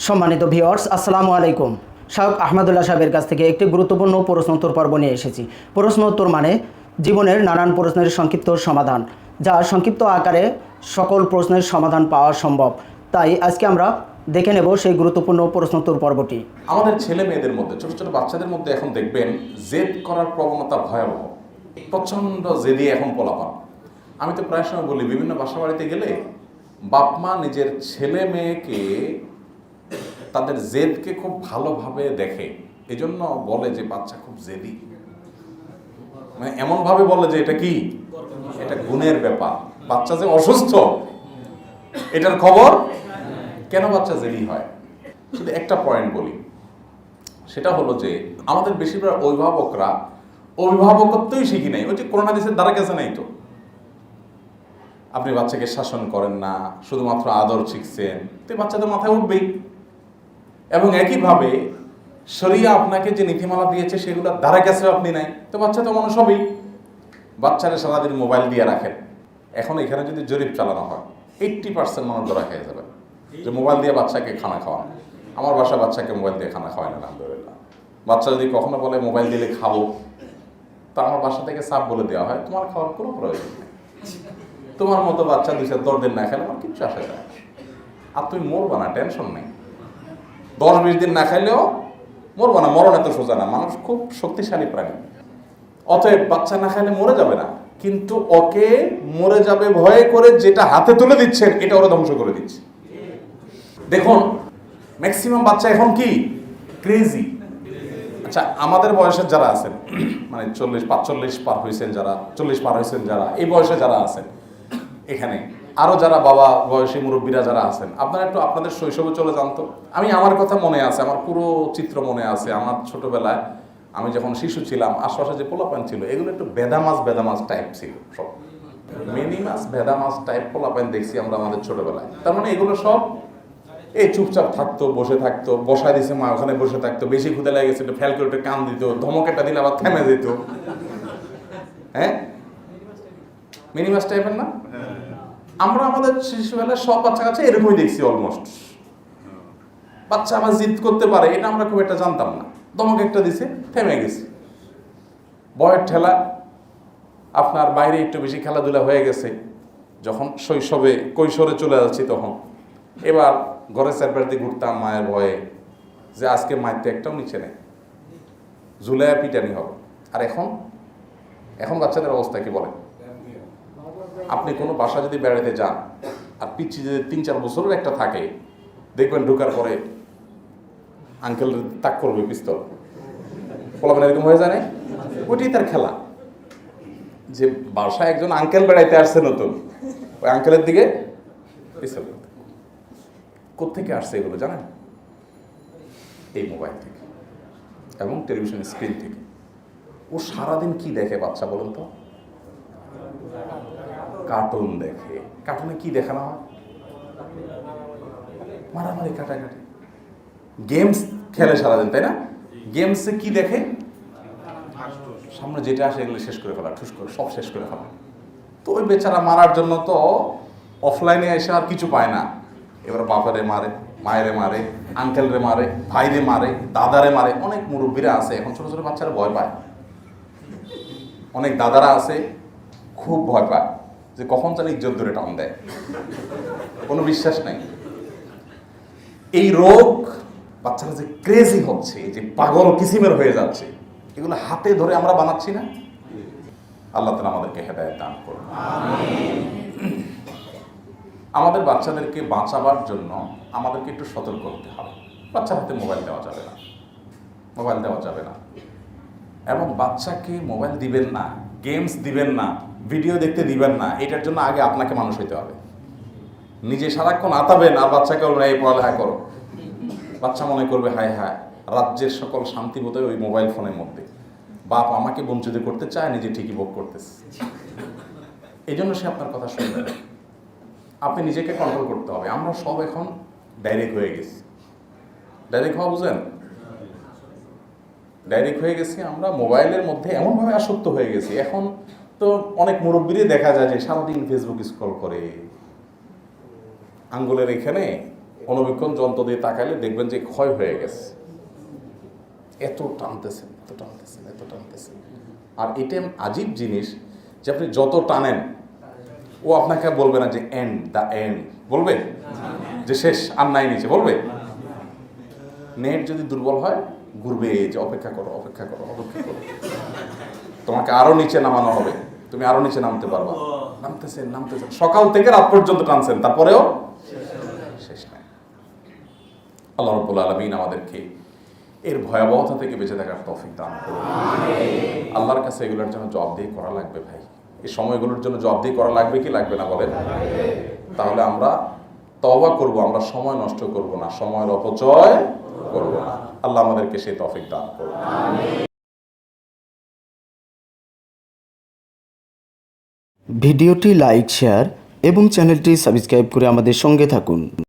সম্মানিত ভিউয়ার্স, আসসালামু আলাইকুম। sheikh ahmadullah সাহেবের কাছ থেকে একটি গুরুত্বপূর্ণ প্রশ্ন উত্তর পর্ব নিয়ে এসেছি। প্রশ্ন উত্তর মানে জীবনের নানান প্রশ্নের সংক্ষিপ্ত সমাধান, যা সংক্ষিপ্ত আকারে সকল প্রশ্নের সমাধান পাওয়া সম্ভব। তাই আজকে আমরা দেখে নেব সেই গুরুত্বপূর্ণ প্রশ্ন উত্তর পর্বটি। আমাদের ছেলে মেয়েদের মধ্যে, ছোট ছোট বাচ্চাদের মধ্যে এখন দেখবেন জেদ করার প্রবণতা ভয়াবহ, প্রচণ্ড জেদি এখন পোলাপান। আমি তো প্রায় সময় বলি, বিভিন্ন বাসা বাড়িতে গেলে বাপ মা নিজের ছেলে মেয়েকে তাদের জেদকে খুব ভালোভাবে দেখে, এজন্য বলে যে বাচ্চা খুব জেদি। মানে এমনভাবে বলে যে এটা কি, এটা গুণের ব্যাপার, বাচ্চা যে অসুস্থ এটার খবর। কেন বাচ্চা জেদি হয়? শুধু একটা পয়েন্ট বলি, সেটা হলো যে আমাদের বেশিরভাগ অভিভাবকত্বই শিখি নাই। ওই যে করোনা দেশের দ্বারা গেছে নাই তো, আপনি বাচ্চাকে শাসন করেন না, শুধুমাত্র আদর শিখছেন, তো বাচ্চাদের মাথায় উঠবেই। এবং একইভাবে শরিয়া আপনাকে যে নীতিমালা দিয়েছে সেগুলো দ্বারা গেছে আপনি নাই, তো বাচ্চা তো মানুষ হবেই। বাচ্চারা সারাদিন মোবাইল দিয়ে রাখেন। এখন এখানে যদি জরিপ চালানো হয় 80% মানুষ ধরা খেয়ে যাবে যে মোবাইল দিয়ে বাচ্চাকে খানা খাওয়ান। আমার বাসা বাচ্চাকে মোবাইল দিয়ে খানা খাওয়ায় না, আলহামদুলিল্লাহ। বাচ্চা যদি কখনো বলে মোবাইল দিলে খাবো, তো আমার বাসা থেকে সাপ বলে দেওয়া হয়, তোমার খাওয়ার কোনো প্রয়োজন নেই। তোমার মতো বাচ্চা 2-4 দিন না খেলে আমার কিচ্ছু আসে যায়, আর তুমি মরবা না, টেনশন নেই। 10-20 দিন না খাইলেও মরবা না, মরণ এত সোজা না, মানুষ খুব শক্তিশালী প্রাণী। অতএব বাচ্চা না খাইলে মরে যাবে না, কিন্তু ওকে মরে যাবে ভয়ে করে যেটা হাতে তুলে দিচ্ছেন এটা ওরা ধ্বংস করে দিচ্ছে। দেখুন ম্যাক্সিমাম বাচ্চা এখন কি ক্রেজি। আচ্ছা, আমাদের বয়সের যারা আছেন, মানে 40-45 পার হয়েছেন যারা, 40 পার হয়েছেন যারা, এই বয়সে যারা আছেন এখানে, আরো যারা বাবা বয়সী মুরব্বীরা যারা আছেন, আপনারা একটু আপনাদের শৈশবে চলে যান তো। আমার কথা মনে আছে, আমার পুরো চিত্র মনে আছে। আমার ছোটবেলায় আমি যখন শিশু ছিলাম, আশপাশে যে পোলাপান ছিল এগুলো একটু বেদামাজ টাইপ ছিল, সব মিনি মাছ বেদামাজ টাইপ পোলাপান দেখছি আমরা আমাদের ছোটবেলায়। তার মানে এগুলো সব এই চুপচাপ থাকতো, বসে থাকতো, বসায় দিছে মা, ওখানে বসে থাকতো, বেশি ক্ষুদে লেগে গেছে ফেল করে কান দিত, ধমকেটা দিলে আবার থেমে যেত। হ্যাঁ, মিনি মাছ টাইপের না? আমরা আমাদের শিশুবেলায় সব বাচ্চা কাছে এরকমই দেখছি অলমোস্ট। বাচ্চা আবার জিদ করতে পারে এটা আমরা খুব একটা জানতাম না, ধমক একটা দিছে থেমে গেছে। বয়ের ঠেলা, আপনার বাইরে একটু বেশি খেলাধুলা হয়ে গেছে, যখন শৈশবে কৈশোরে চলে যাচ্ছি তখন এবার ঘরে চারপাশে ঘুরতাম মায়ের ভয়ে, যে আজকে মায়ের তো একটাও নিচে নেই, ঝুলাইয়া পিটানি হবে। আর এখন বাচ্চাদের অবস্থা কি বলেন? আপনি কোনো বাসা যদি বেড়াতে যান আর পিচ্ছি যদি 3-4 বছরের একটা থাকে, দেখবেন ঢোকার পরে আঙ্কেল তাক করবে পিস্তল, পোলাপান এরকম হয়ে যায় না? ওইটাই তার খেলা, যে বাসায় একজন আঙ্কেল বেড়াইতে আসছে নতুন, ওই আঙ্কেলের দিকে পিস্তল। কোত্থেকে আসছে এগুলো জানেন? এই মোবাইল থেকে এবং টেলিভিশন স্ক্রিন থেকে। ও সারাদিন কি দেখে বাচ্চা বলুন তো? কার্টুন দেখে। কার্টুনে কি দেখানো হয়? মারামারি, কাটাকাটি, গেমস খেলে সারাদিন, তাই না? গেমসে কি দেখে? সামনে যেটা আসে এগুলো শেষ করে ফেলা, ঠুস করে সব শেষ করে ফেলা। তো ওই বেচারা মারার জন্য তো অফলাইনে এসে আর কিছু পায় না, এবার বাপারে মারে, মায়েরে মারে, আঙ্কেলরে মারে, ভাইরে মারে, দাদারে মারে। অনেক মুরব্বীরা আছে এখন, ছোট ছোট বাচ্চারা ভয় পায়। অনেক দাদারা আছে খুব ভয় পায় যে কখন যেন ইজ্জত ধরে টান দেয়, কোনো বিশ্বাস নাই। এই রোগ, বাচ্চারা যে ক্রেজি হচ্ছে, যে পাগল কিসিমের হয়ে যাচ্ছে, এগুলো হাতে ধরে আমরা বানাচ্ছি না? আল্লাহ তাআলা আমাদেরকে হেদায়েত দান করুন। আমাদের বাচ্চাদেরকে বাঁচাবার জন্য আমাদেরকে একটু সতর্ক হতে হবে। বাচ্চার হাতে মোবাইল দেওয়া যাবে না, মোবাইল দেওয়া যাবে না। এবং বাচ্চাকে মোবাইল দিবেন না, গেমস দিবেন না, ভিডিও দেখতে দিবেন না। এটার জন্য আগে আপনাকে মানুষ হইতে হবে। নিজে সারাক্ষণ আতাবেন আর বাচ্চাকে বলবেন এই পড়ালেখা করো, বাচ্চা মনে করবে হায় হায় রাজ্যের সকল শান্তি বোধহয় ওই মোবাইল ফোনের মধ্যে। বাপ আমাকে বঞ্চিত করতে চায়, নিজে ঠিকই ভোগ করতেছে। এই জন্য সে আপনার কথা শুনবে না। আপনি নিজেকে কন্ট্রোল করতে হবে। আমরা সব এখন ডাইরেক্ট হয়ে গেছি। ডাইরেক্ট হওয়া বুঝেন? ডাইরেক্ট হয়ে গেছি আমরা, মোবাইলের মধ্যে এমনভাবে আসক্ত হয়ে গেছি। এখন তো অনেক মুরব্বীরই দেখা যায় যে সারাদিন ফেসবুক স্ক্রল করে, আঙ্গুলের এখানে অনুবীক্ষণ যন্ত্র দিয়ে তাকাইলে দেখবেন যে ক্ষয় হয়ে গেছে, এত টানতেছেন এত টানতেছেন এত টানতেছেন। আর এটা আজীব জিনিস যে আপনি যত টানেন ও আপনাকে বলবে না যে এন্ড, দ্য এন্ড বলবে, যে শেষ আর নাই নিচে বলবে। নেট যদি দুর্বল হয় ঘুরবে, যে অপেক্ষা করো অপেক্ষা করো অপেক্ষা করো, তোমাকে আরো নিচে নামানো হবে, তুমি আরো নিচে নামতে পারবা। নামতেছেন নামতেছেন, সকাল থেকে রাত পর্যন্ত টানছেন, তারপরেও শেষ নাই। আল্লাহ রাব্বুল আলামিন আমাদেরকে এর ভয়াবহতা থেকে বেঁচে থাকার তৌফিক দান করুন। আল্লাহর কাছে এগুলোর জন্য জবাবদিহি করা লাগবে ভাই, এই সময়গুলোর জন্য জবাবদিহি করা লাগবে কি লাগবে না বলেন? তাহলে আমরা তওবা করব, আমরা সময় নষ্ট করব না, সময়ের অপচয় করব না। আল্লাহ আমাদেরকে সেই তৌফিক দান করুন। ভিডিওটি লাইক, শেয়ার এবং চ্যানেলটি সাবস্ক্রাইব করে আমাদের সঙ্গে থাকুন।